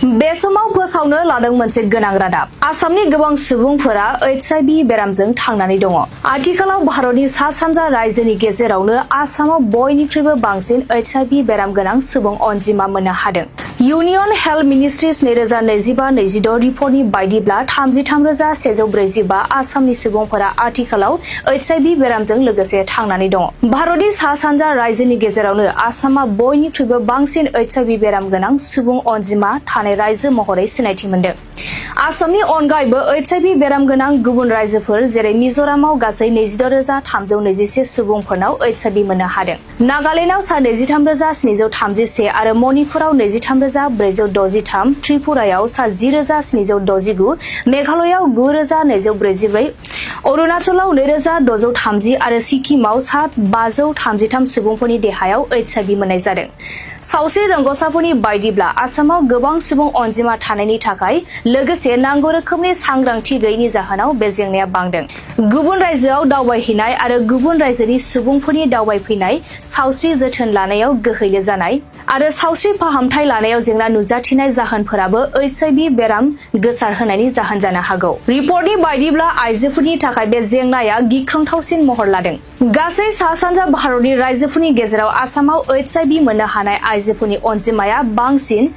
बे समाव फोसावनो लादों मोनसे गोनां रादाब। आसामनि गोबां सुबुंफोरा HIV बेरामजों थांनानै दङ। आथिखालाव भारतनि सा सानजा रायजोनि गेजेरावनो आसामाव बयनिख्रुइबो बांसिन HIV बेराम गोनां सुबुं अनजिमा मोननो हादों। इउनियन हेल्थ मिनिस्ट्रिज 2025-26 रिपर्टनि बायदिब्ला 33,145 आसामनि सुबुंफोरा आथिखालाव HIV बेरामजों लोगोसे थांनानै दङ। भारतनि सा सानजा रायजोनि गेजेरावनो आसामा बयनिख्रुइबो बांसिन HIV बेराम गोनां सुबुं अनजिमा थानाय रायजो महरै सिनायथि मोनदों। आसामनि अनगायैबो HIV बेराम गोनां गुबुन रायजोफोर जेरै मिजोरामाव गासै 26,321 सुबुंफोरनाव HIV मोननो हादों। नागालेन्डआव सा 23,731 आरो मणिपुराव 23,463, त्रिपुरायाव सा 10,769, मेघालयआव 9,244, अरुणाचलाव 2,630 आरो सिक्किमाव सा 533 सुबुंफोरनि देहायाव HIV मोननाय जादों। सावस्रि रोंग'साफोरनि बायदिब्ला आसामाव गोबां सुबुं अनजिमा थानायनि थाखाय लोगोसे नांगौ रोखोमनि सांग्रांथि गैयैनि जाहोनाव बे जेंनाया बांदों। गुबुन रायजोआव दावबायहैनाय आरो गुबुन रायजोनि सुबुंफोरनि दावबायफैनाय, सावस्रि जोथोन लानायाव गोहैलो जानाय आरो सावस्रि फाहामथाय लानायाव जेंना नुजाथिनाय जाहोनफोराबो HIV बेराम गोसारहोनायनि जाहोन जानो हागौ। रिपर्टनि बायदिब्ला आइजोफोरनि थाखाय बे जेंनाया गिख्रंथावसिन महर लादों। गासै सा सानजा भारतनि रायजोफोरनि गेजेराव आसामाव HIV मोननो हानाय आइजोफोरनि अनजिमाया बांसिन,